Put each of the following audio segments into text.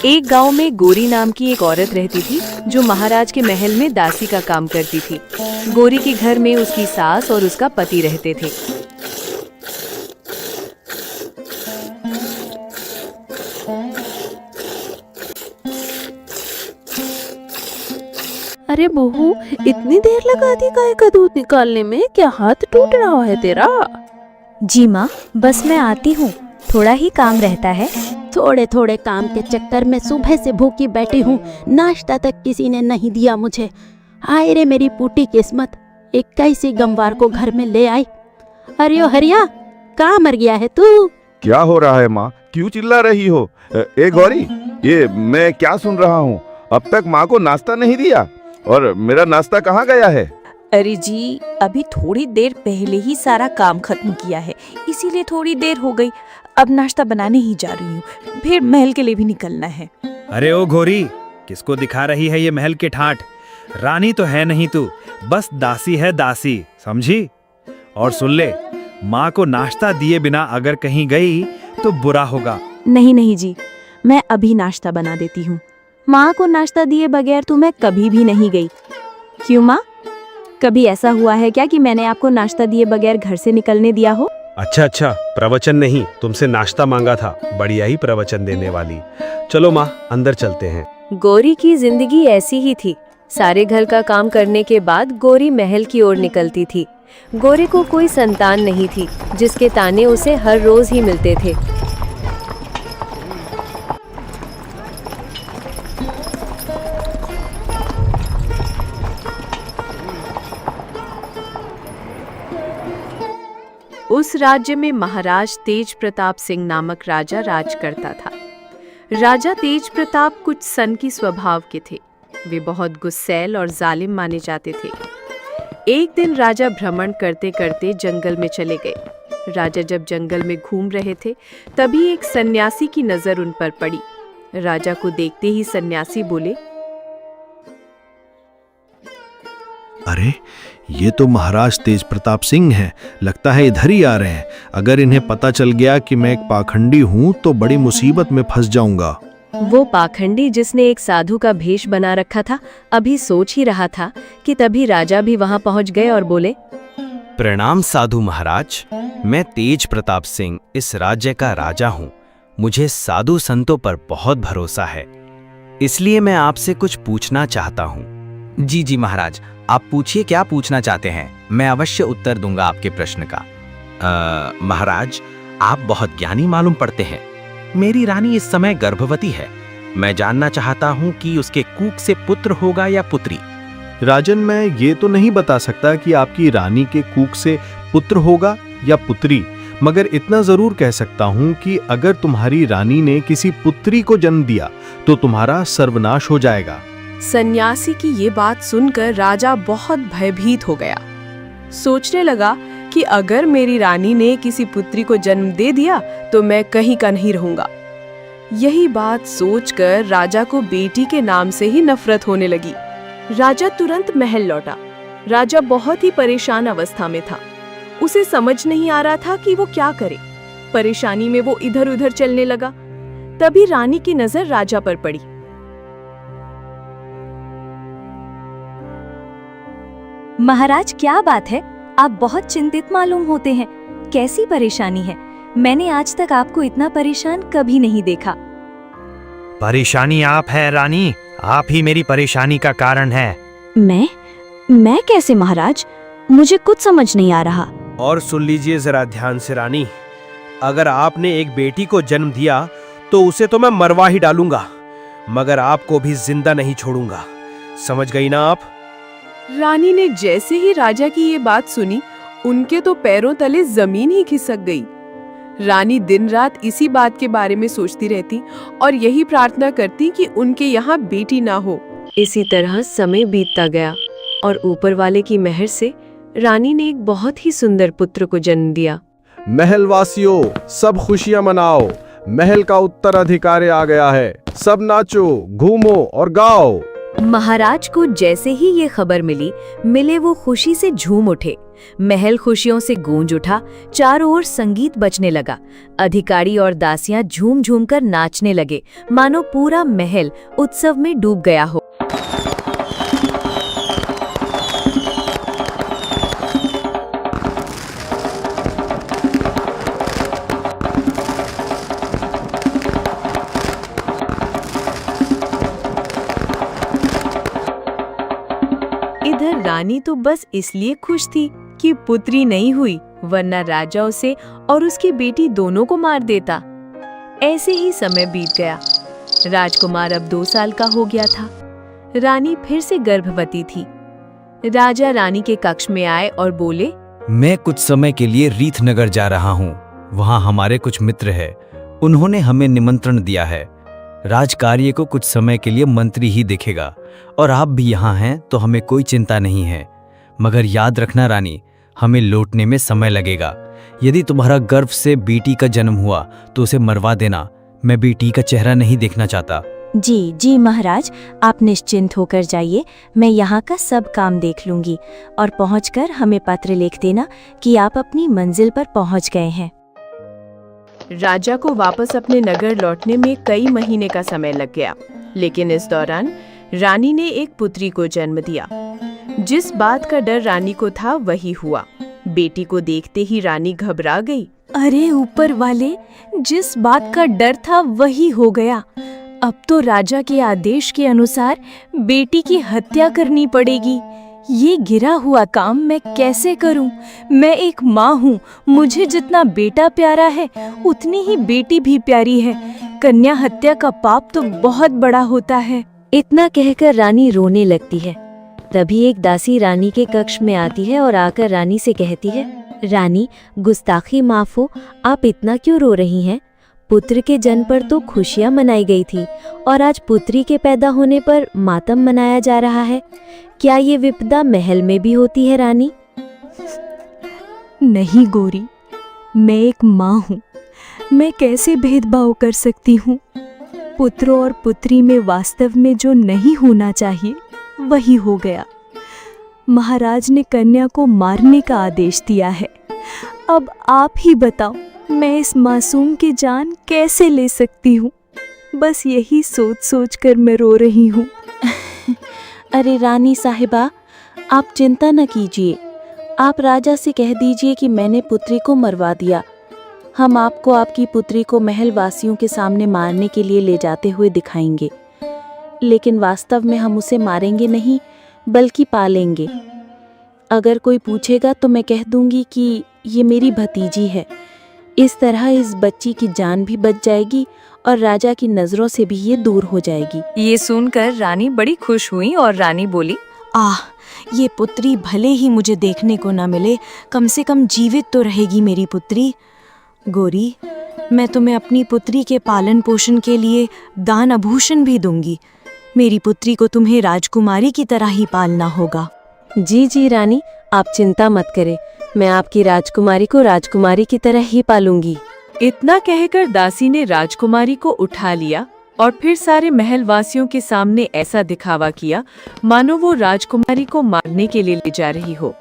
एक गांव में गोरी नाम की एक औरत रहती थी जो महाराज के महल में दासी का काम करती थी। गोरी के घर में उसकी सास और उसका पति रहते थे। अरे बहू, इतनी देर लगा दी गाय का दूध निकालने में? क्या हाथ टूट रहा है तेरा? जी माँ, बस मैं आती हूँ, थोड़ा ही काम रहता है। थोड़े थोड़े काम के चक्कर में सुबह से भूखी बैठी हूँ, नाश्ता तक किसी ने नहीं दिया मुझे। हाय रे मेरी पूटी किस्मत, 21 गमवार को घर में ले आई। अरे ओ हरिया, कहाँ मर गया है तू? क्या हो रहा है माँ? क्यों चिल्ला रही हो? ए गौरी, ये मैं क्या सुन रहा हूँ? अब तक माँ को नाश्ता नहीं दिया और मेरा नाश्ता कहाँ गया है? अरे जी, अभी थोड़ी देर पहले ही सारा काम खत्म किया है, इसीलिए थोड़ी देर हो गई। अब नाश्ता बनाने ही जा रही हूँ, फिर महल के लिए भी निकलना है। अरे ओ घोरी, किसको दिखा रही है ये महल के ठाठ? रानी तो है नहीं तू, बस दासी है दासी, समझी? और सुन ले, माँ को नाश्ता दिए बिना अगर कहीं गई तो बुरा होगा। नहीं नहीं जी, मैं अभी नाश्ता बना देती हूँ। माँ को नाश्ता दिए बगैर तो मैं कभी भी नहीं गई। क्यों माँ, कभी ऐसा हुआ है क्या कि मैंने आपको नाश्ता दिए बगैर घर से निकलने दिया हो? अच्छा, प्रवचन नहीं, तुमसे नाश्ता मांगा था। बढ़िया ही प्रवचन देने वाली। चलो माँ, अंदर चलते हैं। गोरी की जिंदगी ऐसी ही थी। सारे घर का काम करने के बाद गोरी महल की ओर निकलती थी। गोरी को कोई संतान नहीं थी, जिसके ताने उसे हर रोज ही मिलते थे। उस राज्य में महाराज तेज प्रताप सिंह नामक राजा राज करता था। राजा तेज प्रताप कुछ सन की स्वभाव के थे। वे बहुत गुस्सैल और जालिम माने जाते थे। एक दिन राजा भ्रमण करते करते जंगल में चले गए। राजा जब जंगल में घूम रहे थे, तभी एक सन्यासी की नजर उन पर पड़ी। राजा को देखते ही सन्यासी बोले, अरे, ये तो महाराज तेज प्रताप सिंह हैं। लगता है इधर ही आ रहे हैं। अगर इन्हें पता चल गया कि मैं एक पाखंडी हूँ तो बड़ी मुसीबत में फंस जाऊंगा। वो पाखंडी जिसने एक साधु का भेष बना रखा था, अभी सोच ही रहा था कि तभी राजा भी वहां पहुंच गए और बोले, प्रणाम साधु महाराज, मैं तेज प्रताप सिंह इस राज्य का राजा हूँ। मुझे साधु संतों पर बहुत भरोसा है, इसलिए मैं आपसे कुछ पूछना चाहता हूँ। जी महाराज, आप पूछिए, क्या पूछना चाहते हैं? मैं अवश्य उत्तर दूंगा आपके प्रश्न का। महाराज, आप बहुत ज्ञानी मालूम पड़ते हैं। मेरी रानी इस समय गर्भवती है। मैं जानना चाहता हूँ कि उसके कूख से पुत्र होगा या पुत्री। राजन, मैं ये तो नहीं बता सकता कि आपकी रानी के कूख से पुत्र होगा या पुत्री, मगर इतना जरूर कह सकता हूँ कि अगर तुम्हारी रानी ने किसी पुत्री को जन्म दिया तो तुम्हारा सर्वनाश हो जाएगा। सन्यासी की ये बात सुनकर राजा बहुत भयभीत हो गया। सोचने लगा कि अगर मेरी रानी ने किसी पुत्री को जन्म दे दिया तो मैं कहीं का नहीं रहूंगा। यही बात सोचकर राजा को बेटी के नाम से ही नफरत होने लगी। राजा तुरंत महल लौटा। राजा बहुत ही परेशान अवस्था में था। उसे समझ नहीं आ रहा था कि वो क्या करे। परेशानी में वो इधर उधर चलने लगा। तभी रानी की नजर राजा पर पड़ी। महाराज, क्या बात है? आप बहुत चिंतित मालूम होते हैं। कैसी परेशानी है? मैंने आज तक आपको इतना परेशान कभी नहीं देखा। परेशानी आप हैं रानी, आप ही मेरी परेशानी का कारण है। मैं कैसे महाराज? मुझे कुछ समझ नहीं आ रहा। और सुन लीजिए जरा ध्यान से रानी, अगर आपने एक बेटी को जन्म दिया तो उसे तो मैं मरवा ही डालूंगा, मगर आपको भी जिंदा नहीं छोड़ूंगा। समझ गई ना आप? रानी ने जैसे ही राजा की ये बात सुनी, उनके तो पैरों तले जमीन ही खिसक गई। रानी दिन रात इसी बात के बारे में सोचती रहती और यही प्रार्थना करती कि उनके यहाँ बेटी ना हो। इसी तरह समय बीतता गया और ऊपर वाले की मेहर से रानी ने एक बहुत ही सुंदर पुत्र को जन्म दिया। महल वासियों, सब खुशियां मनाओ। महल का उत्तराधिकारी आ गया है। सब नाचो, घूमो और गाओ। महाराज को जैसे ही ये खबर मिली, मिले वो खुशी से झूम उठे। महल खुशियों से गूंज उठा, चारों ओर संगीत बजने लगा। अधिकारी और दासियां झूम झूम कर नाचने लगे, मानो पूरा महल उत्सव में डूब गया हो। इधर रानी तो बस इसलिए खुश थी कि पुत्री नहीं हुई, वरना राजा उसे और उसकी बेटी दोनों को मार देता। ऐसे ही समय बीत गया। राजकुमार अब 2 साल का हो गया था। रानी फिर से गर्भवती थी। राजा रानी के कक्ष में आए और बोले, मैं कुछ समय के लिए रीथनगर जा रहा हूँ। वहाँ हमारे कुछ मित्र हैं। उन्होंने हमें निमंत्रण दिया है। राजकार्य को कुछ समय के लिए मंत्री ही देखेगा और आप भी यहाँ हैं तो हमें कोई चिंता नहीं है। मगर याद रखना रानी, हमें लौटने में समय लगेगा। यदि तुम्हारा गर्भ से बेटी का जन्म हुआ तो उसे मरवा देना। मैं बेटी का चेहरा नहीं देखना चाहता। जी जी महाराज, आप निश्चिंत होकर जाइए। मैं यहाँ का सब काम देख लूंगी और पहुँचकर हमें पत्र लिख देना कि आप अपनी मंजिल पर पहुँच गए हैं। राजा को वापस अपने नगर लौटने में कई महीने का समय लग गया, लेकिन इस दौरान रानी ने एक पुत्री को जन्म दिया। जिस बात का डर रानी को था वही हुआ। बेटी को देखते ही रानी घबरा गई। अरे ऊपर वाले, जिस बात का डर था वही हो गया। अब तो राजा के आदेश के अनुसार बेटी की हत्या करनी पड़ेगी। ये गिरा हुआ काम मैं कैसे करूं? मैं एक माँ हूँ, मुझे जितना बेटा प्यारा है उतनी ही बेटी भी प्यारी है। कन्या हत्या का पाप तो बहुत बड़ा होता है। इतना कहकर रानी रोने लगती है। तभी एक दासी रानी के कक्ष में आती है और आकर रानी से कहती है, रानी, गुस्ताखी माफ हो, आप इतना क्यों रो रही हैं? पुत्र के जन्म पर तो खुशियां मनाई गई थी और आज पुत्री के पैदा होने पर मातम मनाया जा रहा है। क्या ये विपदा महल में भी होती है रानी? नहीं गौरी, मैं एक माँ हूँ। मैं कैसे भेदभाव कर सकती हूँ? पुत्र और पुत्री में वास्तव में जो नहीं होना चाहिए वही हो गया। महाराज ने कन्या को मारने का आदेश दिया है। अब आप ही बताओ, मैं इस मासूम की जान कैसे ले सकती हूँ? बस यही सोच सोच कर मैं रो रही हूँ। अरे रानी साहिबा, आप चिंता न कीजिए। आप राजा से कह दीजिए कि मैंने पुत्री को मरवा दिया। हम आपको आपकी पुत्री को महल वासियों के सामने मारने के लिए ले जाते हुए दिखाएंगे, लेकिन वास्तव में हम उसे मारेंगे नहीं बल्कि पालेंगे। अगर कोई पूछेगा तो मैं कह दूंगी कि ये मेरी भतीजी है। इस तरह इस बच्ची की जान भी बच जाएगी और राजा की नजरों से भी ये दूर हो जाएगी। ये सुनकर रानी बड़ी खुश हुई और रानी बोली, आह, ये पुत्री भले ही मुझे देखने को ना मिले, कम से कम जीवित तो रहेगी मेरी पुत्री। गौरी, मैं तुम्हें अपनी पुत्री के पालन पोषण के लिए दान आभूषण भी दूंगी। मेरी पुत्री को तुम्हें राजकुमारी की तरह ही पालना होगा। जी जी रानी, आप चिंता मत करें। मैं आपकी राजकुमारी को राजकुमारी की तरह ही पालूंगी। इतना कहकर दासी ने राजकुमारी को उठा लिया और फिर सारे महल वासियों के सामने ऐसा दिखावा किया मानो वो राजकुमारी को मारने के लिए ले जा रही हो।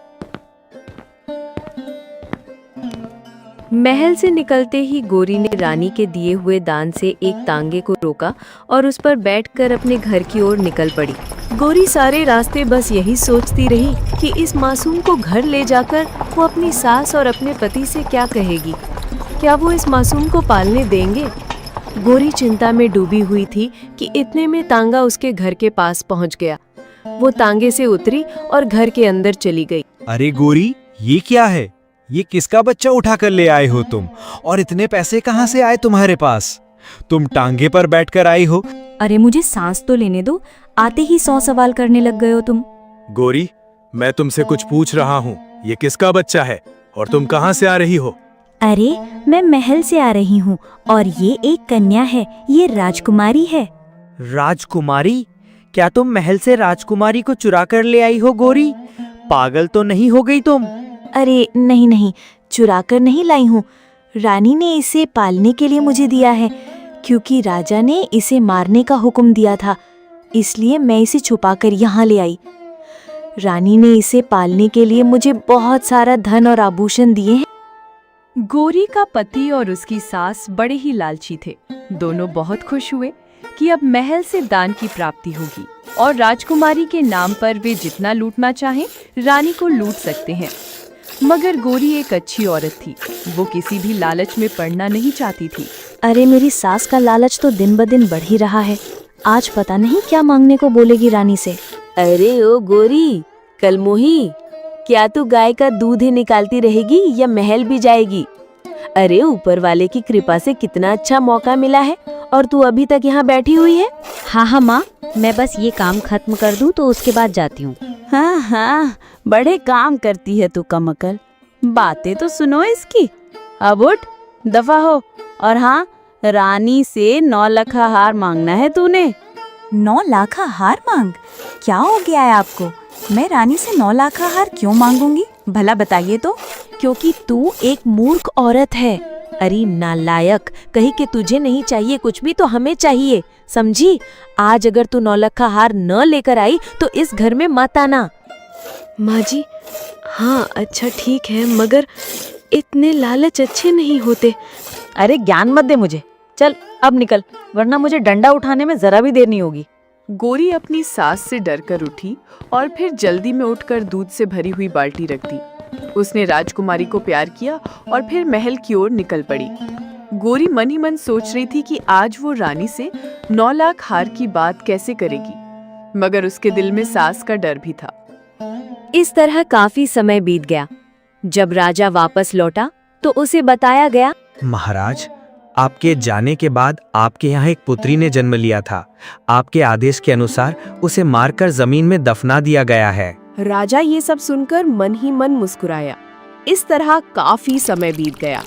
महल से निकलते ही गौरी ने रानी के दिए हुए दान से एक तांगे को रोका और उस पर बैठकर अपने घर की ओर निकल पड़ी। गौरी सारे रास्ते बस यही सोचती रही कि इस मासूम को घर ले जाकर वो अपनी सास और अपने पति से क्या कहेगी। क्या वो इस मासूम को पालने देंगे? गौरी चिंता में डूबी हुई थी कि इतने में तांगा उसके घर के पास पहुंच गया। वो तांगे से उतरी और घर के अंदर चली गई। अरे गोरी, ये क्या है? ये किसका बच्चा उठा कर ले आए हो तुम? और इतने पैसे कहाँ से आए तुम्हारे पास? तुम टांगे पर बैठकर आई हो? अरे मुझे सांस तो लेने दो, आते ही 100 सवाल करने लग गए हो तुम। गोरी, मैं तुमसे कुछ पूछ रहा हूँ। ये किसका बच्चा है और तुम कहाँ से आ रही हो? अरे मैं महल से आ रही हूँ और ये एक कन्या है, ये राजकुमारी है। राजकुमारी? क्या तुम महल से राजकुमारी को चुरा कर ले आई हो गोरी? पागल तो नहीं हो गई तुम? अरे नहीं नहीं, चुरा कर नहीं लाई हूँ। रानी ने इसे पालने के लिए मुझे दिया है, क्योंकि राजा ने इसे मारने का हुक्म दिया था, इसलिए मैं इसे छुपाकर यहाँ ले आई। रानी ने इसे पालने के लिए मुझे बहुत सारा धन और आभूषण दिए हैं। गौरी का पति और उसकी सास बड़े ही लालची थे। दोनों बहुत खुश हुए कि अब महल से दान की प्राप्ति होगी और राजकुमारी के नाम पर वे जितना लूटना चाहें रानी को लूट सकते हैं। मगर गौरी एक अच्छी औरत थी। वो किसी भी लालच में पड़ना नहीं चाहती थी। अरे मेरी सास का लालच तो दिन ब दिन बढ़ ही रहा है। आज पता नहीं क्या मांगने को बोलेगी रानी से। अरे ओ गोरी, कल मोही, क्या तू गाय का दूध ही निकालती रहेगी या महल भी जाएगी? अरे ऊपर वाले की कृपा से कितना अच्छा मौका मिला है और तू अभी तक यहाँ बैठी हुई है। हाँ हाँ माँ, मैं बस ये काम खत्म कर दूँ तो उसके बाद जाती हूँ। हाँ हाँ, बड़े काम करती है तू कमकल। बातें तो सुनो इसकी। अब उठ, दफा हो। और हाँ, रानी से 9 लाख हार मांगना है तूने। 9 लाख हार मांग? क्या हो गया है आपको? मैं रानी से 9 लाख हार क्यों मांगूंगी? भला बताइए तो। क्योंकि तू एक मूर्ख औरत है। अरे नालायक, कहीं कि तुझे नहीं चाहिए कुछ भी तो हमें चाहिए, समझी? आज अगर तू 9 लाख हार न लेकर आई तो इस घर में मत आना। माँ जी, हाँ अच्छा ठीक है, मगर इतने लालच अच्छे नहीं होते। अरे ज्ञान मत दे मुझे। चल अब निकल, वरना मुझे डंडा उठाने में जरा भी देर नहीं होगी। गौरी अपनी सास से डरकर उठी और फिर जल्दी में उठकर दूध से भरी हुई बाल्टी रख दी। उसने राजकुमारी को प्यार किया और फिर महल की ओर निकल पड़ी। गौरी मन ही मन सोच रही थी कि आज वो रानी से 9 लाख हार की बात कैसे करेगी, मगर उसके दिल में सास का डर भी था। इस तरह काफी समय बीत गया। जब राजा वापस लौटा तो उसे बताया गया, महाराज, आपके जाने के बाद आपके यहाँ एक पुत्री ने जन्म लिया था। आपके आदेश के अनुसार उसे मारकर जमीन में दफना दिया गया है। राजा ये सब सुनकर मन ही मन मुस्कुराया। इस तरह काफी समय बीत गया।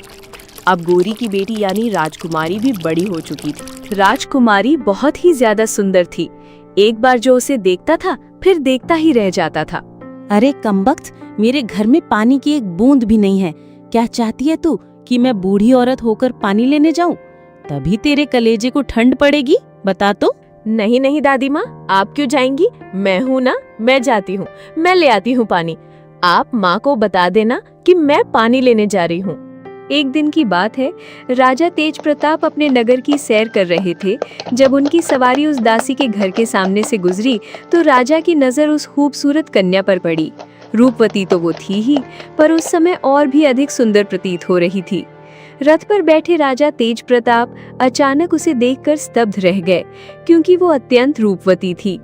अब गौरी की बेटी यानी राजकुमारी भी बड़ी हो चुकी थी। राजकुमारी बहुत ही ज्यादा सुंदर थी। एक बार जो उसे देखता था फिर देखता ही रह जाता था। अरे कमबख्त, मेरे घर में पानी की एक बूंद भी नहीं है। क्या चाहती है तू कि मैं बूढ़ी औरत होकर पानी लेने जाऊं? तभी तेरे कलेजे को ठंड पड़ेगी, बता तो। नहीं नहीं दादी माँ, आप क्यों जाएंगी? मैं हूँ ना, मैं जाती हूँ, मैं ले आती हूँ पानी। आप माँ को बता देना कि मैं पानी लेने जा रही हूँ। एक दिन की बात है, राजा तेज प्रताप अपने नगर की सैर कर रहे थे। जब उनकी सवारी उस दासी के घर के सामने से गुजरी तो राजा की नजर उस खूबसूरत कन्या पर पड़ी। रूपवती तो वो थी ही, पर उस समय और भी अधिक सुंदर प्रतीत हो रही थी। रथ पर बैठे राजा तेज प्रताप अचानक उसे देखकर स्तब्ध रह गए, क्योंकि वो अत्यंत रूपवती थी।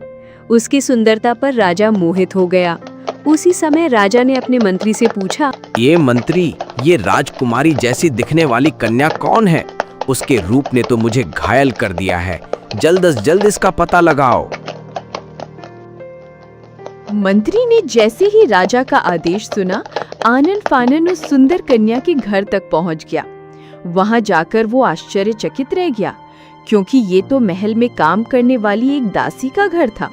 उसकी सुंदरता पर राजा मोहित हो गया। उसी समय राजा ने अपने मंत्री से पूछा, ये मंत्री, ये राजकुमारी जैसी दिखने वाली कन्या कौन है? उसके रूप ने तो मुझे घायल कर दिया है। जल्द से जल्द इसका पता लगाओ। मंत्री ने जैसे ही राजा का आदेश सुना, आनन फानन उस सुंदर कन्या के घर तक पहुंच गया। वहां जाकर वो आश्चर्यचकित रह गया, क्योंकि ये तो महल में काम करने वाली एक दासी का घर था।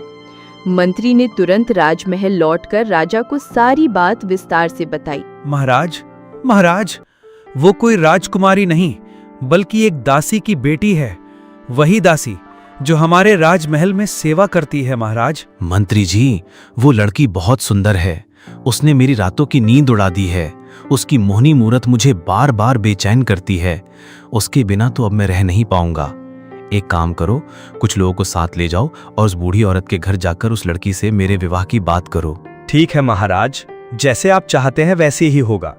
मंत्री ने तुरंत राजमहल लौटकर राजा को सारी बात विस्तार से बताई। महाराज, महाराज, वो कोई राजकुमारी नहीं बल्कि एक दासी की बेटी है। वही दासी जो हमारे राजमहल में सेवा करती है। महाराज, मंत्री जी, वो लड़की बहुत सुंदर है। उसने मेरी रातों की नींद उड़ा दी है। उसकी मोहनी मूरत मुझे बार बार बेचैन करती है। उसके बिना तो अब मैं रह नहीं पाऊंगा। एक काम करो, कुछ लोगों को साथ ले जाओ और उस बूढ़ी औरत के घर जाकर उस लड़की से मेरे विवाह की बात करो। ठीक है महाराज, जैसे आप चाहते हैं वैसे ही होगा।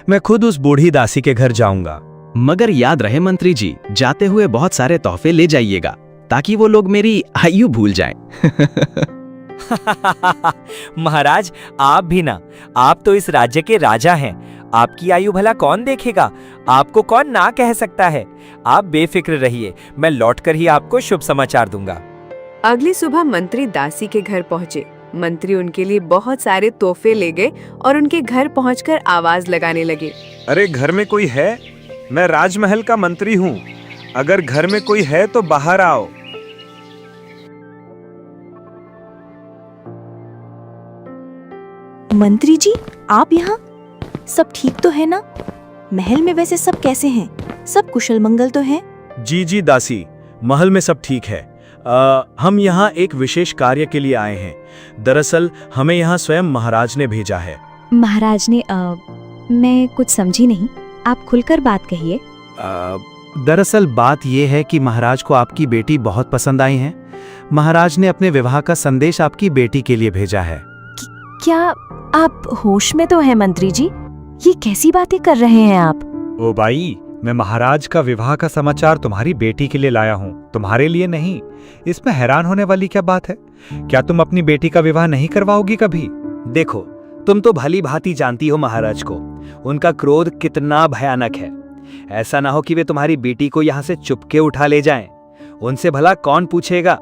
मैं खुद उस बूढ़ी दासी के घर जाऊंगा। मगर याद रहे मंत्री जी, जाते हुए बहुत सारे तोहफे ले जाइएगा, ताकि वो लोग मेरी आयु भूल जाएं। महाराज, आप भी ना, आप तो इस राज्य के राजा हैं। आपकी आयु भला कौन देखेगा? आपको कौन ना कह सकता है? आप बेफिक्र रहिए, मैं लौटकर ही आपको शुभ समाचार दूंगा। अगली सुबह मंत्री दासी के घर पहुंचे। मंत्री उनके लिए बहुत सारे तोहफे ले गए और उनके घर पहुंचकर आवाज लगाने लगे। अरे घर में कोई है? मैं राजमहल का मंत्री हूँ। अगर घर में कोई है तो बाहर आओ। मंत्री जी, आप यहाँ? सब ठीक तो है ना? महल में वैसे सब कैसे हैं? सब कुशल मंगल तो हैं? जी जी दासी, महल में सब ठीक है। हम यहाँ एक विशेष कार्य के लिए आए हैं। दरअसल हमें यहाँ स्वयं महाराज ने भेजा है। महाराज ने मैं कुछ समझी नहीं, आप खुलकर बात कहिए। दरअसल बात यह है कि महाराज को आपकी बेटी बहुत पसंद आई है। महाराज ने अपने विवाह का संदेश आपकी बेटी के लिए भेजा है। क्या आप होश में तो हैं मंत्री जी? ये कैसी बातें कर रहे हैं आप? ओ भाई, मैं महाराज का विवाह का समाचार तुम्हारी बेटी के लिए लाया हूँ, तुम्हारे लिए नहीं। इसमें हैरान होने वाली क्या बात है? क्या तुम अपनी बेटी का विवाह नहीं करवाओगी कभी? देखो, तुम तो भली भांति जानती हो महाराज को, उनका क्रोध कितना भयानक है। ऐसा ना हो कि वे तुम्हारी बेटी को यहाँ से चुपके उठा ले जाएं। उनसे भला कौन पूछेगा?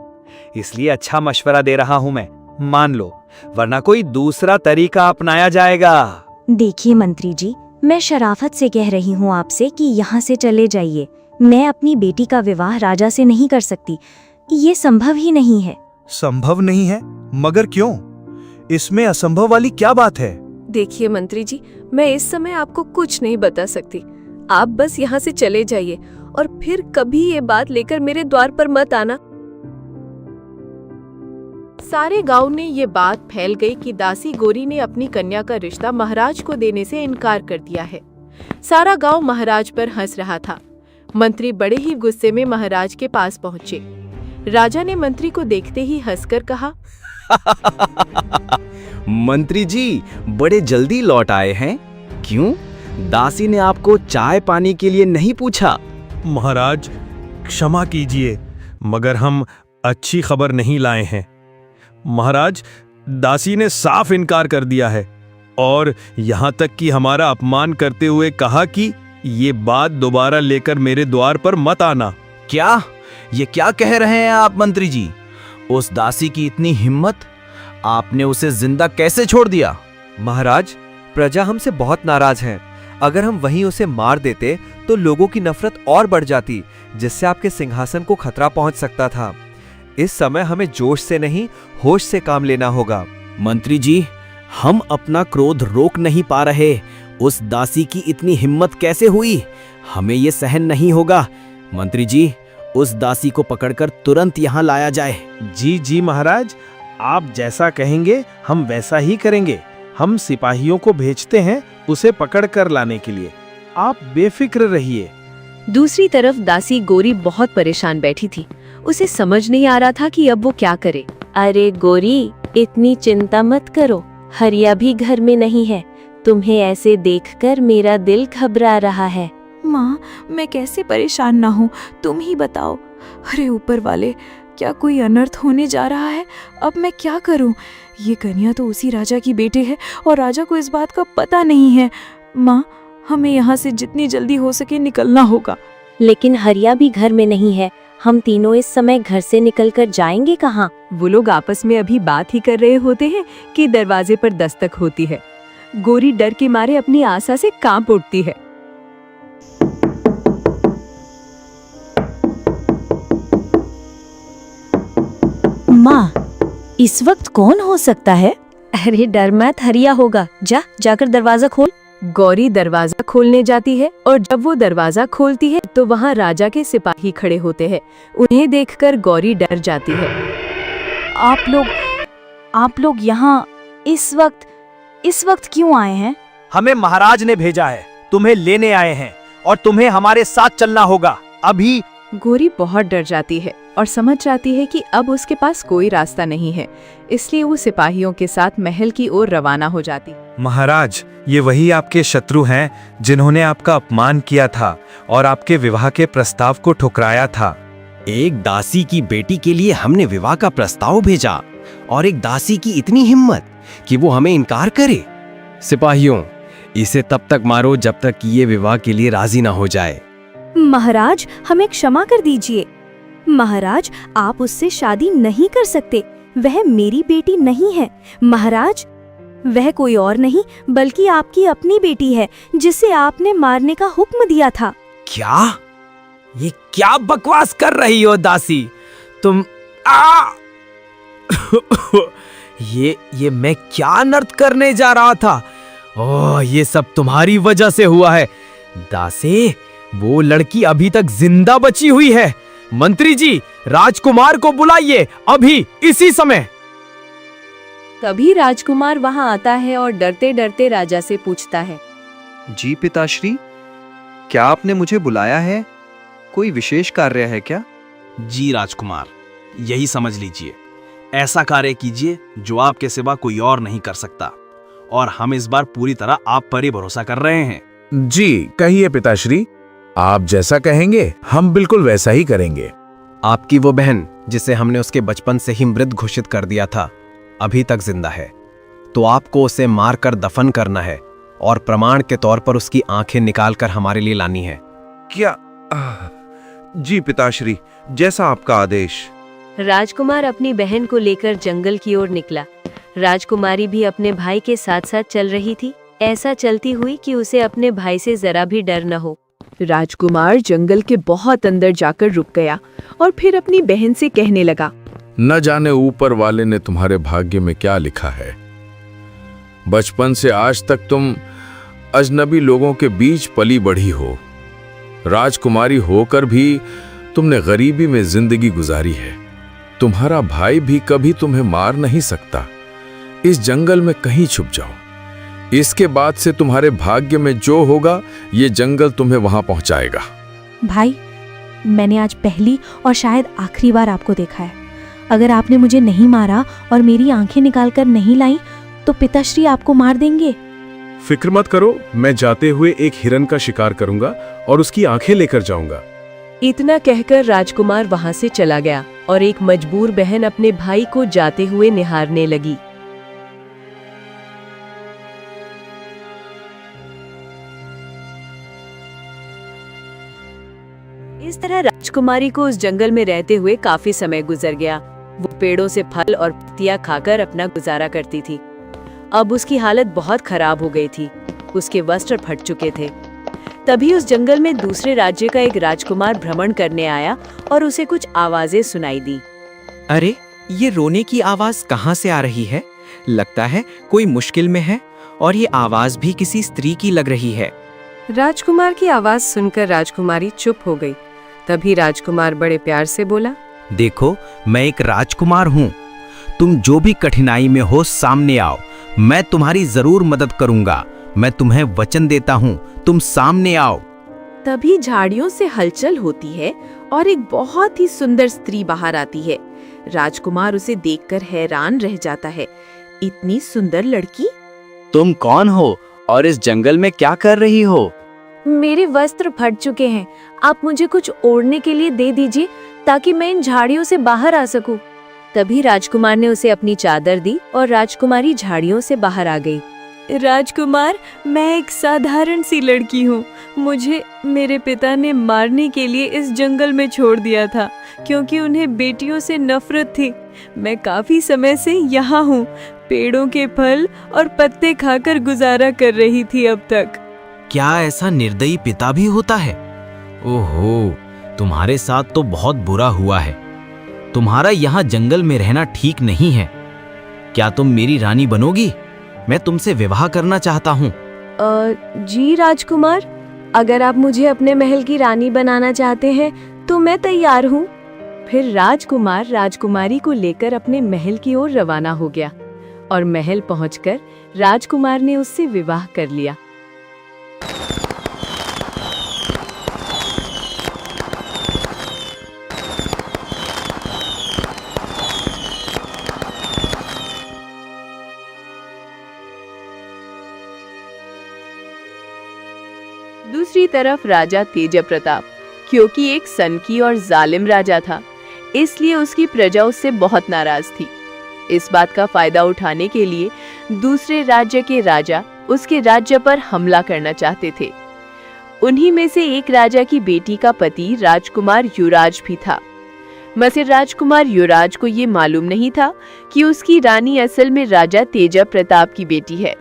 इसलिए अच्छा मशवरा दे रहा हूं मैं, मान लो, वरना कोई दूसरा तरीका अपनाया जाएगा। देखिए मंत्री जी, मैं शराफत से कह रही हूँ आपसे कि यहाँ से चले जाइए। मैं अपनी बेटी का विवाह राजा से नहीं कर सकती, ये संभव ही नहीं है। संभव नहीं है? मगर क्यों? इसमें असंभव वाली क्या बात है? देखिए मंत्री जी, मैं इस समय आपको कुछ नहीं बता सकती। आप बस यहाँ से चले जाइए और फिर कभी ये बात लेकर मेरे द्वार पर मत आना। सारे गांव में ये बात फैल गई कि दासी गोरी ने अपनी कन्या का रिश्ता महाराज को देने से इनकार कर दिया है। सारा गांव महाराज पर हंस रहा था। मंत्री बड़े ही गुस्से में महाराज के पास पहुंचे। राजा ने मंत्री को देखते ही हंसकर कहा, मंत्री जी बड़े जल्दी लौट आए हैं। क्यों? दासी ने आपको चाय पानी के लिए नहीं पूछा? महाराज क्षमा कीजिए, मगर हम अच्छी खबर नहीं लाए हैं। महाराज, दासी ने साफ इनकार कर दिया है और यहाँ तक कि हमारा अपमान करते हुए कहा कि ये बात दोबारा लेकर मेरे द्वार पर मत आना। क्या? ये क्या कह रहे हैं आप मंत्री जी? उस दासी की इतनी हिम्मत, आपने उसे जिंदा कैसे छोड़ दिया? महाराज, प्रजा हमसे बहुत नाराज है। अगर हम वहीं उसे मार देते तो लोगों की नफरत और बढ़ जाती, जिससे आपके सिंहासन को खतरा पहुंच सकता था। इस समय हमें जोश से नहीं, होश से काम लेना होगा। मंत्री जी, हम अपना क्रोध रोक नहीं पा रहे। उस दासी की इतनी हिम्मत कैसे हुई? हमें ये सहन नहीं होगा। मंत्री जी, उस दासी को पकड़कर तुरंत यहाँ लाया जाए। जी जी महाराज, आप जैसा कहेंगे हम वैसा ही करेंगे। हम सिपाहियों को भेजते हैं उसे पकड़ कर लाने के लिए। आप बेफिक्र रहिए। दूसरी तरफ दासी गोरी बहुत परेशान बैठी थी। उसे समझ नहीं आ रहा था कि अब वो क्या करे। अरे गोरी, इतनी चिंता मत करो, हरिया भी घर में नहीं है। तुम्हें ऐसे देखकर मेरा दिल घबरा रहा है। माँ, मैं कैसे परेशान ना हूँ, तुम ही बताओ। अरे ऊपर वाले, क्या कोई अनर्थ होने जा रहा है? अब मैं क्या करूँ? ये कन्या तो उसी राजा की बेटी है और राजा को इस बात का पता नहीं है। माँ, हमें यहाँ से जितनी जल्दी हो सके निकलना होगा। लेकिन हरिया भी घर में नहीं है। हम तीनों इस समय घर से निकलकर जाएंगे कहाँ? वो लोग आपस में अभी बात ही कर रहे होते हैं कि दरवाजे पर दस्तक होती है। गोरी डर के मारे अपनी आशा से कांप उठती है। माँ, इस वक्त कौन हो सकता है? अरे डर मत, हरिया होगा। जाकर दरवाजा खोल। गौरी दरवाजा खोलने जाती है और जब वो दरवाजा खोलती है तो वहाँ राजा के सिपाही खड़े होते हैं। उन्हें देखकर गौरी डर जाती है। आप लोग यहाँ इस वक्त क्यों आए हैं? हमें महाराज ने भेजा है, तुम्हें लेने आए हैं और तुम्हें हमारे साथ चलना होगा अभी। गोरी बहुत डर जाती है और समझ जाती है कि अब उसके पास कोई रास्ता नहीं है, इसलिए वो सिपाहियों के साथ महल की ओर रवाना हो जाती। महाराज, ये वही आपके शत्रु हैं जिन्होंने आपका अपमान किया था और आपके विवाह के प्रस्ताव को ठुकराया था। एक दासी की बेटी के लिए हमने विवाह का प्रस्ताव भेजा और एक दासी की इतनी हिम्मत कि वो हमें इनकार करे। सिपाहियों, इसे तब तक मारो जब तक कि ये विवाह के लिए राजी ना हो जाए। महाराज, हमें क्षमा कर दीजिए। महाराज, आप उससे शादी नहीं कर सकते। वह मेरी बेटी नहीं है। महाराज, वह कोई और नहीं बल्कि आपकी अपनी बेटी है, जिसे आपने मारने का हुक्म दिया था। क्या? ये क्या बकवास कर रही हो दासी? तुम ये मैं क्या अनर्थ करने जा रहा था? ओह, ये सब तुम्हारी वजह से हुआ है। दासी, वो लड़की अभी तक जिंदा बची हुई है। मंत्री जी, राजकुमार को बुलाइए, अभी इसी समय। तभी राजकुमार वहां आता है और डरते डरते राजा से पूछता है, जी पिताश्री, क्या आपने मुझे बुलाया है? कोई विशेष कार्य है क्या? जी राजकुमार, यही समझ लीजिए। ऐसा कार्य कीजिए जो आपके सिवा कोई और नहीं कर सकता, और हम इस बार पूरी तरह आप पर ही भरोसा कर रहे हैं। जी कहिए पिताश्री, आप जैसा कहेंगे हम बिल्कुल वैसा ही करेंगे। आपकी वो बहन जिसे हमने उसके बचपन से ही मृत घोषित कर दिया था, अभी तक जिंदा है, तो आपको उसे मारकर दफन करना है और प्रमाण के तौर पर उसकी आंखें निकालकर हमारे लिए लानी है। क्या? जी पिताश्री, जैसा आपका आदेश। राजकुमार अपनी बहन को लेकर जंगल की ओर निकला। राजकुमारी भी अपने भाई के साथ साथ चल रही थी, ऐसा चलती हुई कि उसे अपने भाई से जरा भी डर न हो। राजकुमार जंगल के बहुत अंदर जाकर रुक गया और फिर अपनी बहन से कहने लगा, न जाने ऊपर वाले ने तुम्हारे भाग्य में क्या लिखा है। बचपन से आज तक तुम अजनबी लोगों के बीच पली बढ़ी हो। राजकुमारी होकर भी तुमने गरीबी में जिंदगी गुजारी है। तुम्हारा भाई भी कभी तुम्हें मार नहीं सकता। इस जंगल में कहीं छुप जाओ। इसके बाद से तुम्हारे भाग्य में जो होगा, ये जंगल तुम्हें वहां पहुंचाएगा। भाई, मैंने आज पहली और शायद आखिरी बार आपको देखा है। अगर आपने मुझे नहीं मारा और मेरी आंखें निकालकर नहीं लाई तो पिताश्री आपको मार देंगे। फिक्र मत करो, मैं जाते हुए एक हिरन का शिकार करूंगा और उसकी आंखें लेकर जाऊंगा। इतना कहकर राजकुमार वहां से चला गया और एक मजबूर बहन अपने भाई को जाते हुए निहारने लगी। इस तरह राजकुमारी को उस जंगल में रहते हुए काफी समय गुजर गया। वो पेड़ों से फल और पत्तियां खाकर अपना गुजारा करती थी। अब उसकी हालत बहुत खराब हो गई थी। उसके वस्त्र फट चुके थे। तभी उस जंगल में दूसरे राज्य का एक राजकुमार भ्रमण करने आया और उसे कुछ आवाजें सुनाई दी। अरे, ये रोने की आवाज कहाँ से आ रही है? लगता है कोई मुश्किल में है, और ये आवाज भी किसी स्त्री की लग रही है। राजकुमार की आवाज सुनकर राजकुमारी चुप हो गई। तभी राजकुमार बड़े प्यार से बोला, देखो, मैं एक राजकुमार हूँ। तुम जो भी कठिनाई में हो सामने आओ, मैं तुम्हारी जरूर मदद करूंगा। मैं तुम्हें वचन देता हूँ, तुम सामने आओ। तभी झाड़ियों से हलचल होती है और एक बहुत ही सुंदर स्त्री बाहर आती है। राजकुमार उसे देखकर हैरान रह जाता है। इतनी सुंदर लड़की? तुम कौन हो और इस जंगल में क्या कर रही हो? मेरे वस्त्र फट चुके हैं, आप मुझे कुछ ओढ़ने के लिए दे दीजिए ताकि मैं इन झाड़ियों से बाहर आ सकूं। तभी राजकुमार ने उसे अपनी चादर दी और राजकुमारी झाड़ियों से बाहर आ गई। राजकुमार, मैं एक साधारण सी लड़की हूँ। मुझे मेरे पिता ने मारने के लिए इस जंगल में छोड़ दिया था क्योंकि उन्हें बेटियों से नफरत थी। मैं काफी समय से यहाँ हूँ। पेड़ों के फल और पत्ते खाकर गुजारा कर रही थी अब तक। क्या ऐसा निर्दयी पिता भी होता है? ओहो, तुम्हारे साथ तो बहुत बुरा हुआ है। तुम्हारा यहाँ जंगल में रहना ठीक नहीं है। क्या तुम मेरी रानी बनोगी? मैं तुमसे विवाह करना चाहता हूँ। जी राजकुमार, अगर आप मुझे अपने महल की रानी बनाना चाहते हैं तो मैं तैयार हूँ। फिर राजकुमार राजकुमारी को लेकर अपने महल की ओर रवाना हो गया और महल पहुंचकर राजकुमार ने उससे विवाह कर लिया। दूसरी तरफ राजा तेज प्रताप, क्योंकि एक सनकी और जालिम राजा था, इसलिए उसकी प्रजा उससे बहुत नाराज थी। इस बात का फायदा उठाने के लिए दूसरे राज्य के राजा उसके राज्य पर हमला करना चाहते थे। उन्हीं में से एक राजा की बेटी का पति राजकुमार युवराज भी था। मगर राजकुमार युवराज को ये मालूम नहीं था कि उसकी रानी असल में राजा तेज प्रताप की बेटी है।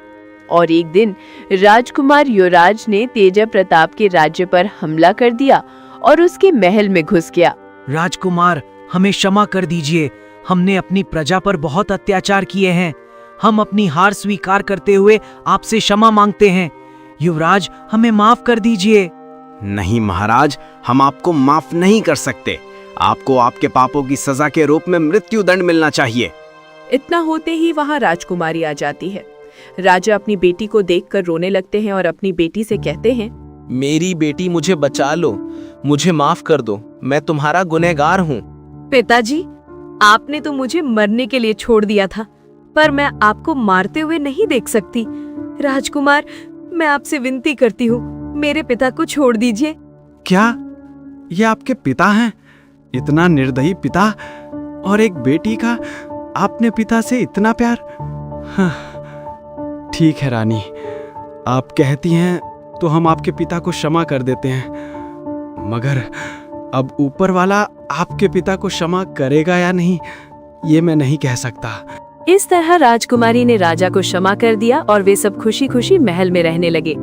और एक दिन राजकुमार युवराज ने तेज प्रताप के राज्य पर हमला कर दिया और उसके महल में घुस गया। राजकुमार, हमें क्षमा कर दीजिए। हमने अपनी प्रजा पर बहुत अत्याचार किए हैं। हम अपनी हार स्वीकार करते हुए आपसे क्षमा मांगते हैं। युवराज, हमें माफ कर दीजिए। नहीं महाराज, हम आपको माफ नहीं कर सकते। आपको आपके पापों की सजा के रूप में मृत्यु दंड मिलना चाहिए। इतना होते ही वहाँ राजकुमारी आ जाती है। राजा अपनी बेटी को देखकर रोने लगते हैं और अपनी बेटी से कहते हैं, मेरी बेटी, मुझे बचा लो, मुझे माफ कर दो, मैं तुम्हारा गुनहगार हूँ। पिताजी, आपने तो मुझे मरने के लिए छोड़ दिया था, पर मैं आपको मारते हुए नहीं देख सकती। राजकुमार, मैं आपसे विनती करती हूँ, मेरे पिता को छोड़ दीजिए। क्या ये आपके पिता हैं? इतना निर्दयी पिता और एक बेटी का आपने पिता से इतना प्यार? हाँ, ठीक है रानी, आप कहती हैं तो हम आपके पिता को क्षमा कर देते हैं, मगर अब ऊपर वाला आपके पिता को क्षमा करेगा या नहीं, ये मैं नहीं कह सकता। इस तरह राजकुमारी ने राजा को क्षमा कर दिया और वे सब खुशी खुशी महल में रहने लगे।